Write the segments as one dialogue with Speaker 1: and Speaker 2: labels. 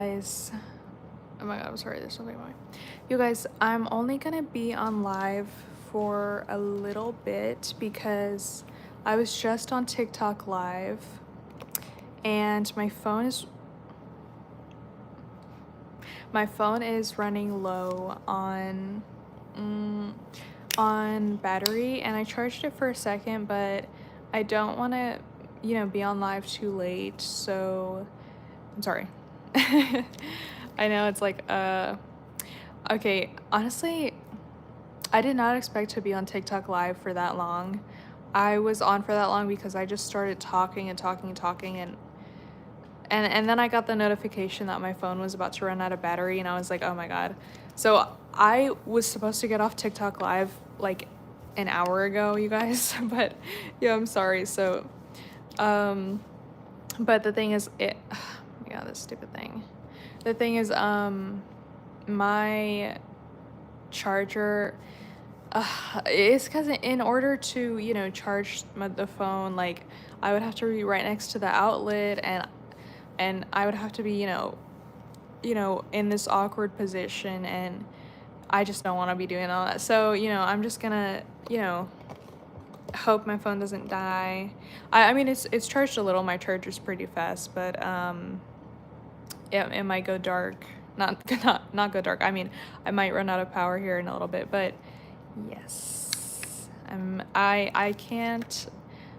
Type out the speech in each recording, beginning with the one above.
Speaker 1: Guys, oh my god, I'm sorry, there's something wrong. You guys, I'm only gonna be on live for a little bit because I was just on TikTok live and my phone is running low on battery, and I charged it for a second, but I don't want to, be on live too late, so I'm sorry. I know it's like, okay, honestly, I did not expect to be on TikTok live for that long. I was on for that long because I just started talking and talking and talking, and then I got the notification that my phone was about to run out of battery, and I was like, oh my god. So I was supposed to get off TikTok live like an hour ago, you guys, but yeah, I'm sorry. So, but the thing is, oh my god, this stupid thing. The thing is, my charger, it's because in order to, charge the phone, like, I would have to be right next to the outlet, and I would have to be, in this awkward position, and I just don't want to be doing all that. So, I'm just gonna, hope my phone doesn't die. I mean, it's charged a little. My charger's pretty fast, but it might go dark. Not go dark. I mean, I might run out of power here in a little bit, but yes. I can't,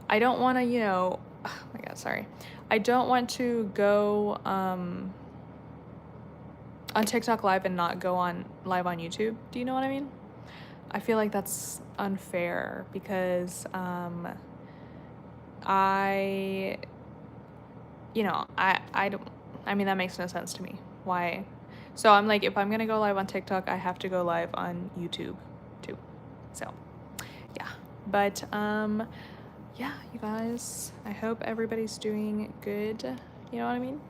Speaker 1: I don't want to, oh my god, sorry. I don't want to go on TikTok live and not go on live on YouTube. Do you know what I mean? I feel like that's unfair because I I don't, I mean, that makes no sense to me. Why? So I'm like, if I'm gonna go live on TikTok, I have to go live on YouTube too. So yeah. But yeah, you guys, I hope everybody's doing good. You know what I mean?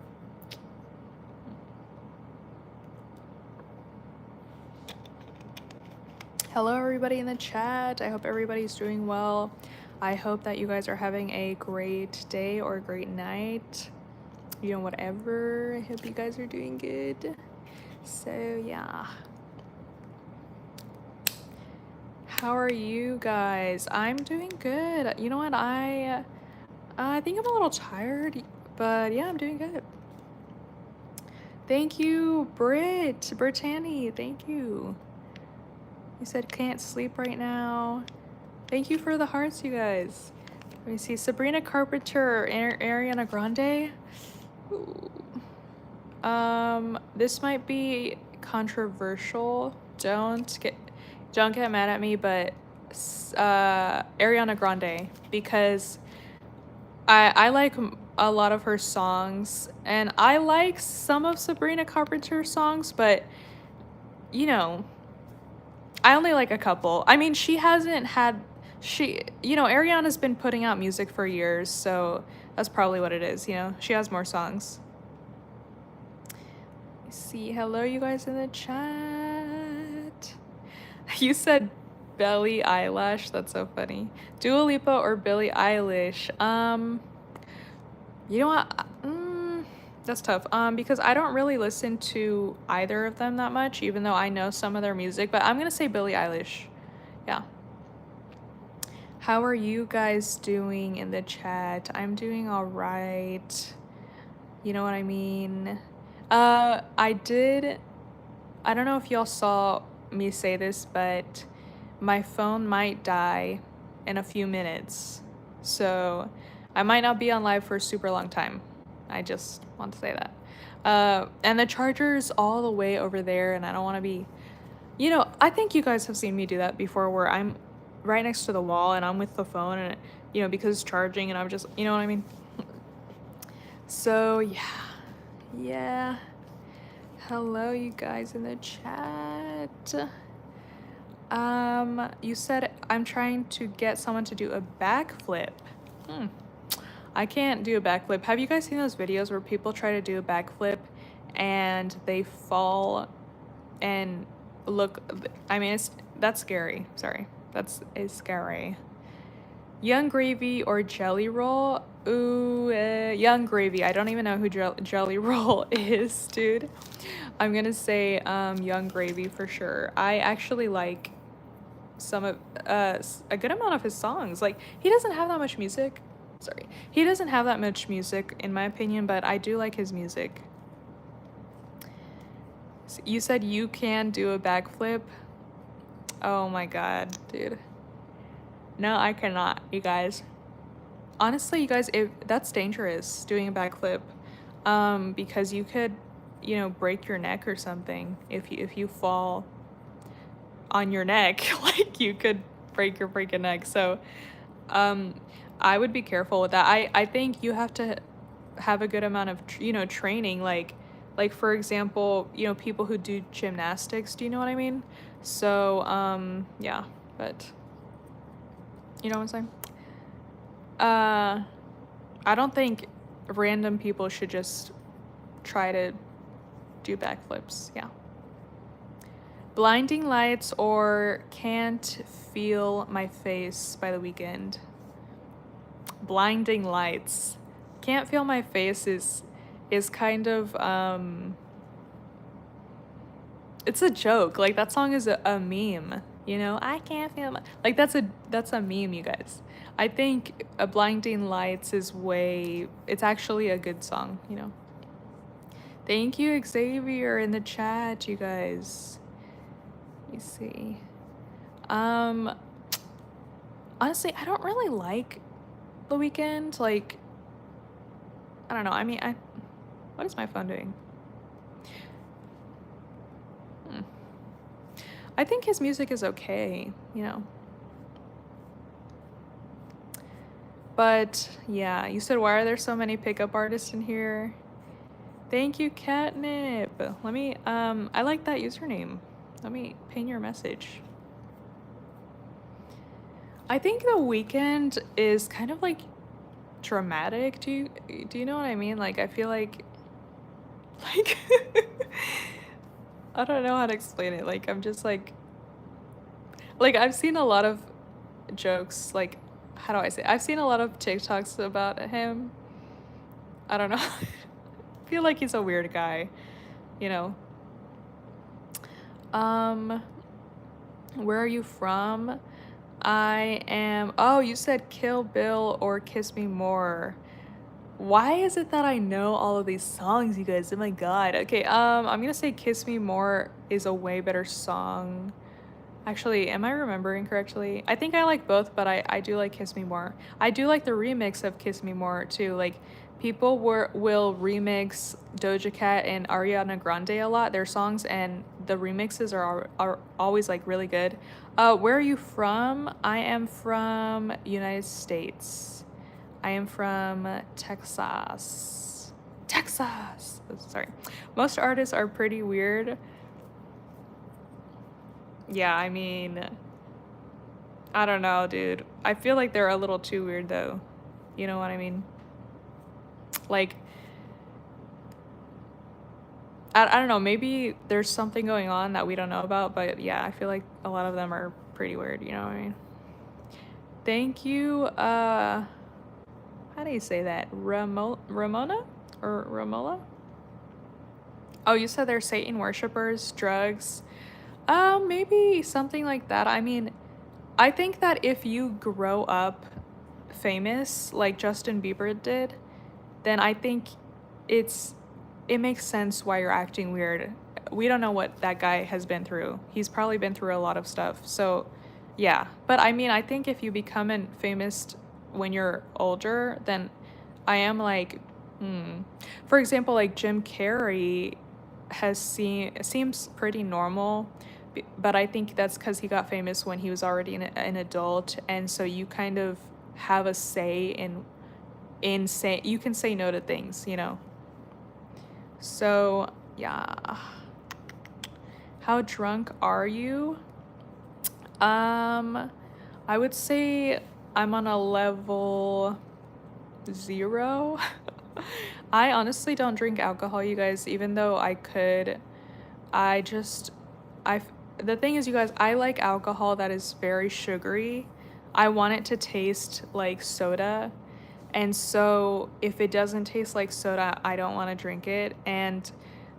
Speaker 1: Hello everybody in the chat. I hope everybody's doing well. I hope that you guys are having a great day or a great night. Whatever. I hope you guys are doing good. So yeah. How are you guys? I'm doing good. You know what? I think I'm a little tired, but yeah, I'm doing good. Thank you, Brittany. Thank you. You said can't sleep right now. Thank you for the hearts, you guys. Let me see. Sabrina Carpenter, Ariana Grande. Ooh. This might be controversial. Don't get mad at me, but Ariana Grande, because I like a lot of her songs, and I like some of Sabrina Carpenter's songs, but I only like a couple. I mean, Ariana's been putting out music for years, so that's probably what it is, She has more songs. See, hello you guys in the chat. You said Billie Eilish. That's so funny. Dua Lipa or Billie Eilish? You know what? That's tough. Because I don't really listen to either of them that much, even though I know some of their music. But I'm gonna say Billie Eilish. Yeah. How are you guys doing in the chat? I'm doing all right. You know what I mean? I don't know if y'all saw me say this, but my phone might die in a few minutes. So I might not be on live for a super long time. I just want to say that. And the charger's all the way over there, and I don't want to be, I think you guys have seen me do that before, where I'm right next to the wall and I'm with the phone, and because it's charging, and I'm just, you know what I mean? So yeah. Hello you guys in the chat. You said I'm trying to get someone to do a backflip. I can't do a backflip. Have you guys seen those videos where people try to do a backflip and they fall and look, I mean, that's scary. Sorry. It's scary. Young Gravy or Jelly Roll? Ooh, Young Gravy. I don't even know who Jelly Roll is, dude. I'm gonna say Young Gravy for sure. I actually like some of a good amount of his songs. Like he doesn't have that much music. Sorry. He doesn't have that much music in my opinion, but I do like his music. You said you can do a backflip. Oh my god, dude. No, I cannot, you guys. Honestly, you guys, if that's dangerous doing a backflip, because you could, break your neck or something if you fall on your neck, like you could break your neck. So, um, I would be careful with that. I think you have to have a good amount of training, like for example, people who do gymnastics. Do you know what I mean? So, yeah, but you know what I'm saying? Uh, I don't think random people should just try to do backflips. Yeah. Blinding Lights or Can't Feel My Face by The Weekend. Blinding Lights. Can't Feel My Face is kind of it's a joke. Like that song is a meme, I can't feel my, like that's a meme, you guys. I think a Blinding Lights it's actually a good song. Thank you, Xavier, in the chat, you guys. Let me see. Honestly, I don't really like The Weeknd. Like, I don't know. I mean, what is my phone doing? I think his music is okay. But yeah, you said, why are there so many pickup artists in here? Thank you, Catnip. Let me, I like that username. Let me ping your message. I think The Weeknd is kind of like dramatic. Do you know what I mean? Like, I feel like I don't know how to explain it. Like, I'm just like I've seen a lot of jokes, like, how do I say it? I've seen a lot of TikToks about him. I don't know. I feel like he's a weird guy, you know. Where are you from? Oh, you said Kill Bill or Kiss Me More. Why is it that I know all of these songs, you guys? Oh my god. Okay, I'm gonna say Kiss Me More is a way better song. Actually, am I remembering correctly? I think I like both, but I do like Kiss Me More. I do like the remix of Kiss Me More too. Like, people will remix Doja Cat and Ariana Grande a lot, their songs, and the remixes are always like really good. Where are you from? I am from United States. I am from Texas. Texas! Oh, sorry. Most artists are pretty weird. Yeah, I mean, I don't know, dude. I feel like they're a little too weird, though. You know what I mean? Like, I don't know, maybe there's something going on that we don't know about, but yeah, I feel like a lot of them are pretty weird, you know what I mean? Thank you, how do you say that? Ramona? Or Ramola? Oh, you said they're Satan worshippers, drugs. Maybe something like that. I mean, I think that if you grow up famous like Justin Bieber did, then I think it makes sense why you're acting weird. We don't know what that guy has been through. He's probably been through a lot of stuff. So, yeah. But I mean, I think if you become famous when you're older, then I am like, For example, like Jim Carrey seems pretty normal, but I think that's because he got famous when he was already an adult, and so you kind of have a say in say you can say no to things. So yeah. How drunk are you? I would say I'm on a level 0. I honestly don't drink alcohol, you guys, even though I could. I just I The thing is, you guys, I like alcohol that is very sugary. I want it to taste like soda. And so if it doesn't taste like soda, I don't want to drink it. And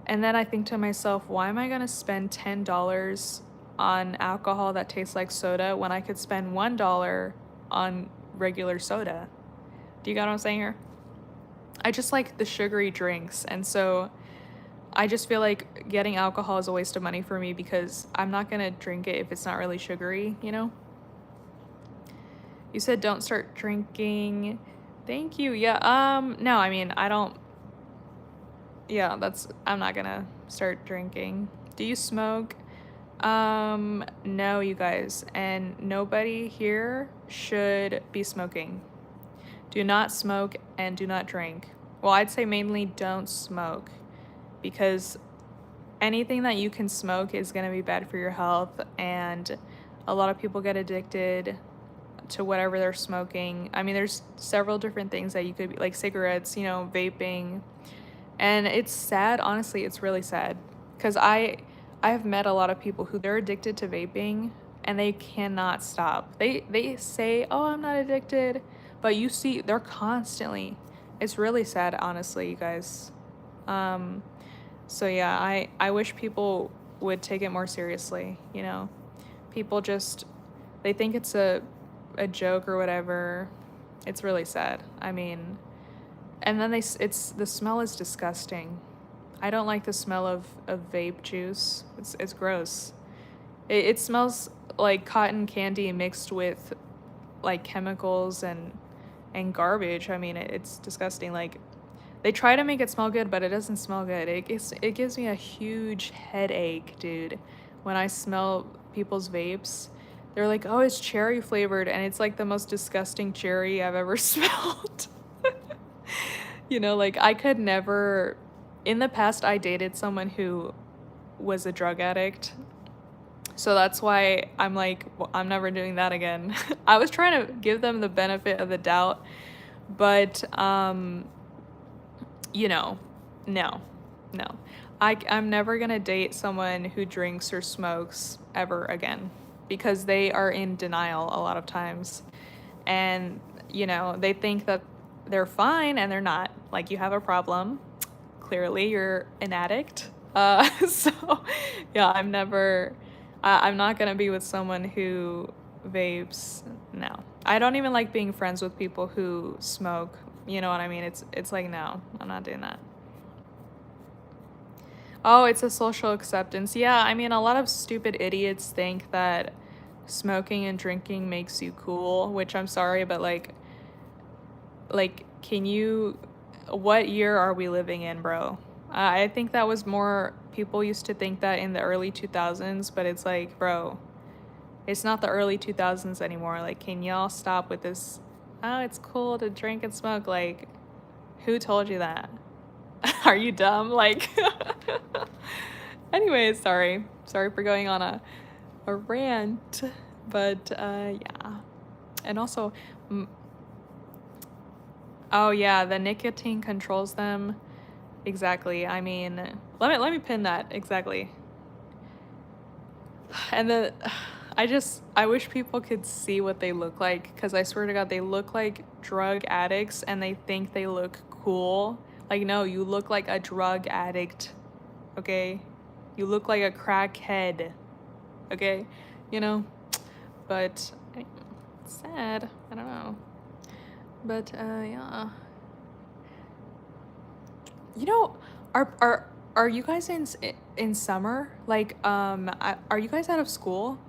Speaker 1: then I think to myself, why am I going to spend $10 on alcohol that tastes like soda when I could spend $1 on regular soda? Do you got what I'm saying here? I just like the sugary drinks. And so I just feel like getting alcohol is a waste of money for me because I'm not going to drink it if it's not really sugary, you know? You said don't start drinking. Thank you. Yeah, no, I mean, I don't, yeah, I'm not gonna start drinking. Do you smoke? No, you guys, and nobody here should be smoking. Do not smoke and do not drink. Well, I'd say mainly don't smoke because anything that you can smoke is gonna be bad for your health, and a lot of people get addicted to whatever they're smoking. I mean, there's several different things that you could be, like cigarettes, you know, vaping. And it's sad, honestly, it's really sad because I have met a lot of people who they're addicted to vaping and they cannot stop. They say, "Oh, I'm not addicted." But you see they're constantly. It's really sad, honestly, you guys. Um so yeah, I wish people would take it more seriously, you know. People just they think it's a joke or whatever. It's really sad. I mean, and then it's the smell is disgusting. I don't like the smell of vape juice. It's gross. It smells like cotton candy mixed with like chemicals and garbage. I mean, it's disgusting. Like they try to make it smell good, but it doesn't smell good. It gives me a huge headache, dude, when I smell people's vapes. They're like, "Oh, it's cherry flavored," and it's like the most disgusting cherry I've ever smelled. You know, like I could never in the past I dated someone who was a drug addict. So that's why I'm like, well, I'm never doing that again. I was trying to give them the benefit of the doubt, but you know, no. No. I'm never going to date someone who drinks or smokes ever again because they are in denial a lot of times. And, you know, they think that they're fine and they're not. Like, you have a problem. Clearly, you're an addict. So, yeah, I'm not going to be with someone who vapes. No. I don't even like being friends with people who smoke. You know what I mean? It's like, no, I'm not doing that. Oh, it's a social acceptance. Yeah, I mean, a lot of stupid idiots think that smoking and drinking makes you cool, which I'm sorry, but can you, what year are we living in, bro? I think that was more, people used to think that in the early 2000s, but it's like, bro, it's not the early 2000s anymore. Like, can y'all stop with this? Oh, it's cool to drink and smoke. Like, who told you that? Are you dumb? Like, anyways, sorry. Sorry for going on a rant. But, yeah. And also, oh yeah, the nicotine controls them. Exactly. I mean, let me pin that exactly. And the I wish people could see what they look like because I swear to God, they look like drug addicts and they think they look cool. Like, no, you look like a drug addict, okay? You look like a crackhead, okay? You know? But it's sad. I don't know. But yeah. You know, are you guys in summer? Like, are you guys out of school?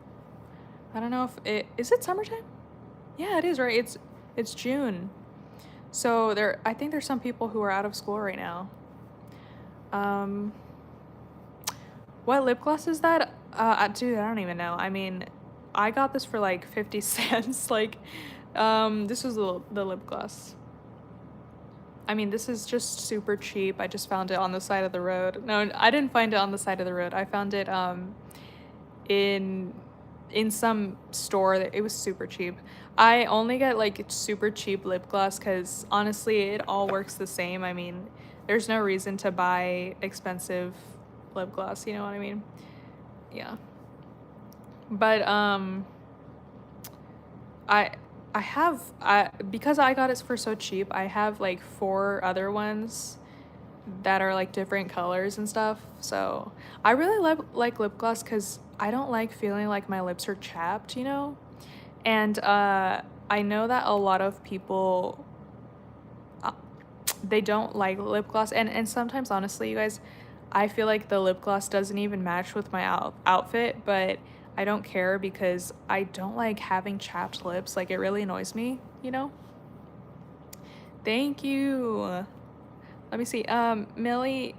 Speaker 1: I don't know if it is it summertime? Yeah, it is, right? It's June. So I think there's some people who are out of school right now. Um, what lip gloss is that? Dude, I don't even know. I mean, I got this for like 50 cents. Like, this was the lip gloss. I mean, this is just super cheap. I just found it on the side of the road. No, I didn't find it on the side of the road. I found it in some store that it was super cheap. I only get like super cheap lip gloss because honestly, it all works the same. I mean, there's no reason to buy expensive lip gloss. You know what I mean? Yeah. But I I have I because I got it for so cheap, I have like four other ones that are like different colors and stuff. So I really like lip gloss because I don't like feeling like my lips are chapped, you know? And I know that a lot of people uh, they don't like lip gloss, and sometimes honestly, you guys, I feel like the lip gloss doesn't even match with my outfit, but I don't care because I don't like having chapped lips. Like it really annoys me, you know? Thank you. Let me see. Millie,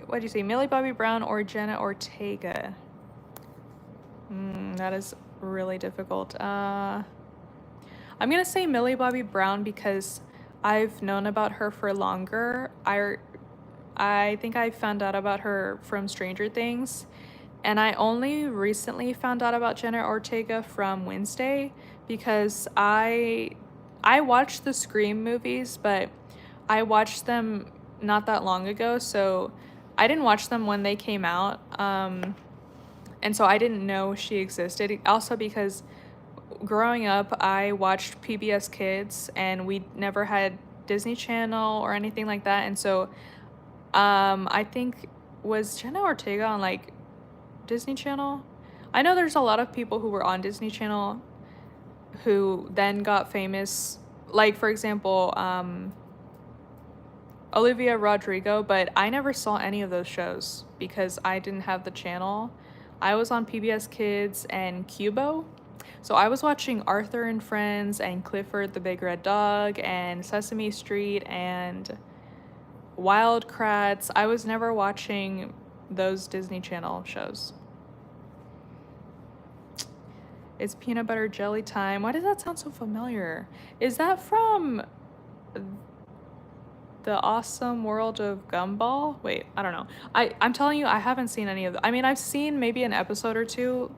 Speaker 1: what did you say? Millie Bobby Brown or Jenna Ortega? That is really difficult. I'm gonna say Millie Bobby Brown because I've known about her for longer. I think I found out about her from Stranger Things, and I only recently found out about Jenna Ortega from Wednesday because I watched the Scream movies, but I watched them not that long ago, so I didn't watch them when they came out. And so I didn't know she existed. Also because growing up, I watched PBS Kids and we never had Disney Channel or anything like that. And so I think was Jenna Ortega on like Disney Channel? I know there's a lot of people who were on Disney Channel who then got famous. Like for example, Olivia Rodrigo, but I never saw any of those shows because I didn't have the channel. I was on PBS Kids and Cubo. So I was watching Arthur and Friends and Clifford the Big Red Dog and Sesame Street and Wild Kratts. I was never watching those Disney Channel shows. It's peanut butter jelly time. Why does that sound so familiar? Is that from the Awesome World of Gumball? Wait, I don't know. I'm telling you, I haven't seen any of them. I mean, I've seen maybe an episode or two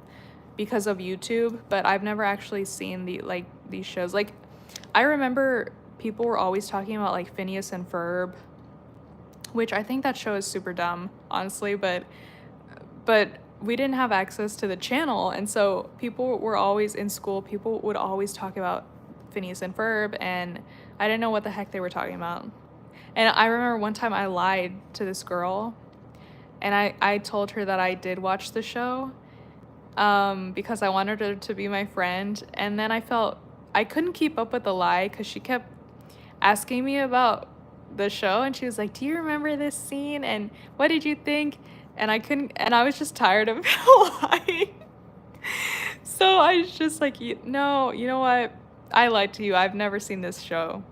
Speaker 1: because of YouTube, but I've never actually seen these shows. Like, I remember people were always talking about like Phineas and Ferb, which I think that show is super dumb, honestly, but we didn't have access to the channel, and so people were always in school, people would always talk about Phineas and Ferb, and I didn't know what the heck they were talking about. And I remember one time I lied to this girl and I told her that I did watch the show because I wanted her to be my friend. And then I felt I couldn't keep up with the lie because she kept asking me about the show and she was like, "Do you remember this scene? And what did you think?" And I couldn't, and I was just tired of lying. So I was just like, No, you know what? I lied to you. I've never seen this show."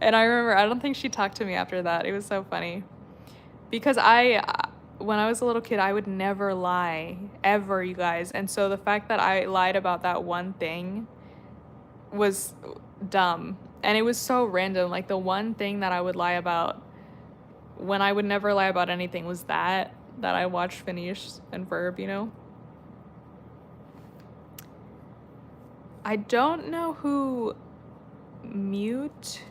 Speaker 1: And I remember, I don't think she talked to me after that. It was so funny. Because when I was a little kid, I would never lie, ever, you guys. And so the fact that I lied about that one thing was dumb. And it was so random. Like, the one thing that I would lie about when I would never lie about anything was that I watched Phineas and Ferb, you know? I don't know who Mute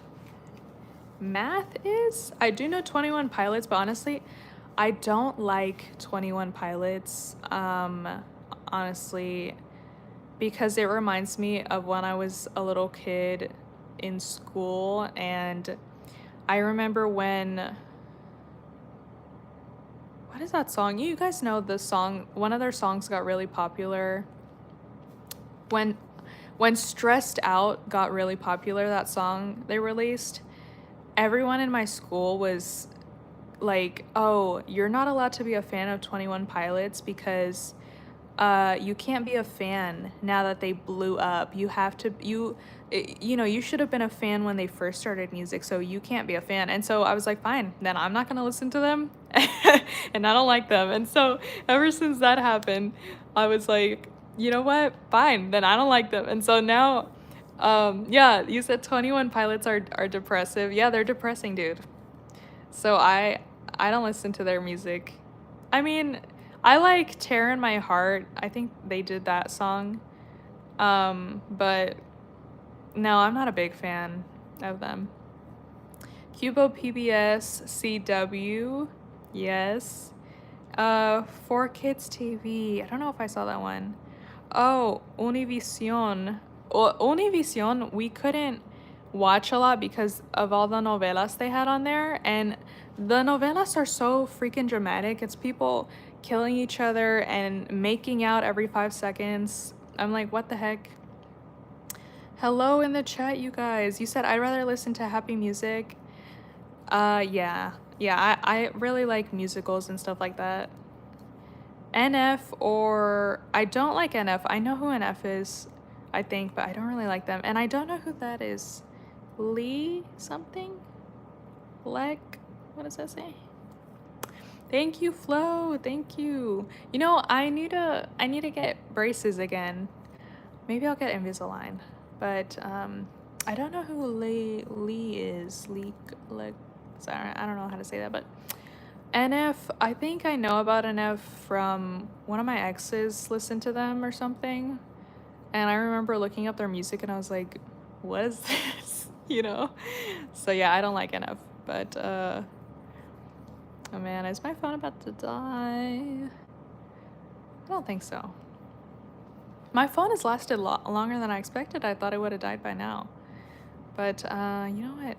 Speaker 1: Math is. I do know 21 Pilots, but honestly, I don't like 21 Pilots, honestly, because it reminds me of when I was a little kid in school, and I remember when, what is that song? You guys know the song, one of their songs got really popular. When Stressed Out got really popular, that song they released, everyone in my school was like, "Oh, you're not allowed to be a fan of 21 Pilots because you can't be a fan now that they blew up. You have to you know, you should have been a fan when they first started music, so you can't be a fan." And so I was like, "Fine, then I'm not going to listen to them." And I don't like them. And so ever since that happened, I was like, "You know what? Fine, then I don't like them." And so now yeah, you said 21 Pilots are depressive. Yeah, they're depressing, dude. So I don't listen to their music. I mean, I like Tear in My Heart. I think they did that song. But no, I'm not a big fan of them. Cubo PBS CW. Yes. 4 Kids TV. I don't know if I saw that one. Oh, Univision. Univision, we couldn't watch a lot because of all the novelas they had on there. And the novelas are so freaking dramatic. It's people killing each other and making out every 5 seconds. I'm like, what the heck? Hello in the chat, you guys. You said I'd rather listen to happy music. Yeah. Yeah, I really like musicals and stuff like that. NF or I don't like NF. I know who NF is, I think, but I don't really like them. And I don't know who that is. Lee something? Leck? What does that say? Thank you, Flo. Thank you. You know, I need to get braces again. Maybe I'll get Invisalign. But I don't know who Lee is. Lee, sorry, I don't know how to say that, but NF, I think I know about NF from one of my exes listened to them or something. And I remember looking up their music and I was like, what is this? You know? So yeah, I don't like NF. But oh man, is my phone about to die? I don't think so. My phone has lasted longer than I expected. I thought it would have died by now. But you know what?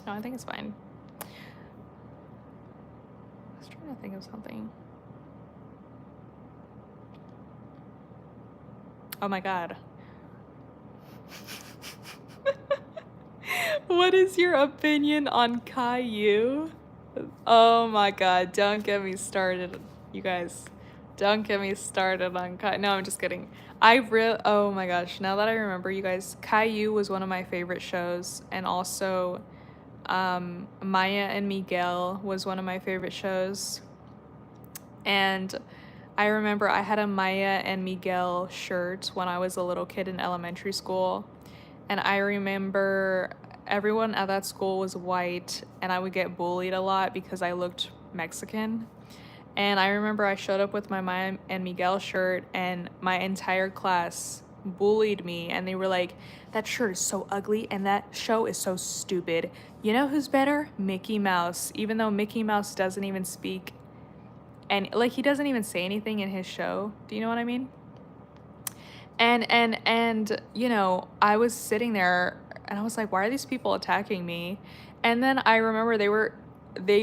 Speaker 1: No, I think it's fine. I was trying to think of something. Oh my god. What is your opinion on Caillou? Oh my god, don't get me started, you guys. Don't get me started on Caillou. No, I'm just kidding. Oh my gosh, now that I remember, you guys, Caillou was one of my favorite shows, and also Maya and Miguel was one of my favorite shows. And I remember I had a Maya and Miguel shirt when I was a little kid in elementary school. And I remember everyone at that school was white, and I would get bullied a lot because I looked Mexican. And I remember I showed up with my Maya and Miguel shirt, and my entire class bullied me. And they were like, that shirt is so ugly, and that show is so stupid. You know who's better? Mickey Mouse. Even though Mickey Mouse doesn't even speak, and like he doesn't even say anything in his show. Do you know what I mean? And you know, I was sitting there and I was like, why are these people attacking me? And then I remember they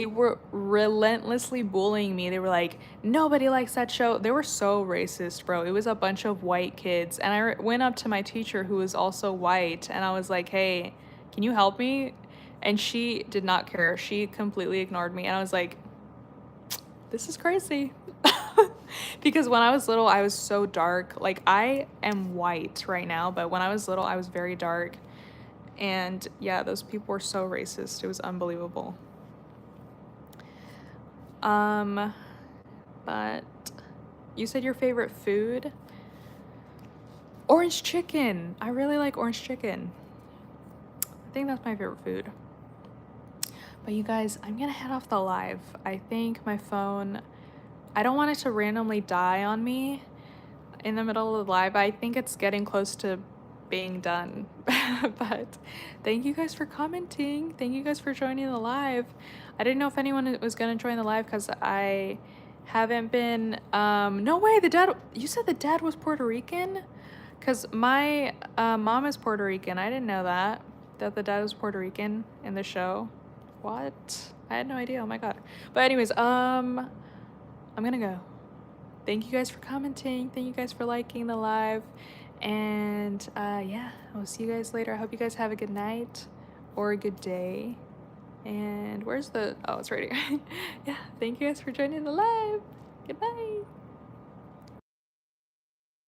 Speaker 1: were relentlessly bullying me. They were like, nobody likes that show. They were so racist, bro. It was a bunch of white kids. And I went up to my teacher who was also white, and I was like, hey, can you help me? And she did not care. She completely ignored me. And I was like, this is crazy. Because when I was little, I was so dark. Like, I am white right now, but when I was little, I was very dark. And yeah, those people were so racist. It was unbelievable. But you said your favorite food? Orange chicken. I really like orange chicken. I think that's my favorite food. But you guys, I'm gonna head off the live. I think my phone, I don't want it to randomly die on me in the middle of the live. I think it's getting close to being done. But thank you guys for commenting. Thank you guys for joining the live. I didn't know if anyone was gonna join the live because I haven't been, no way, you said the dad was Puerto Rican? Because my mom is Puerto Rican. I didn't know that the dad was Puerto Rican in the show. What? I had no idea. Oh my god. But anyways, I'm gonna go. Thank you guys for commenting. Thank you guys for liking the live. And yeah, I'll see you guys later. I hope you guys have a good night or a good day. And where's the, oh, it's right here. Yeah, thank you guys for joining the live.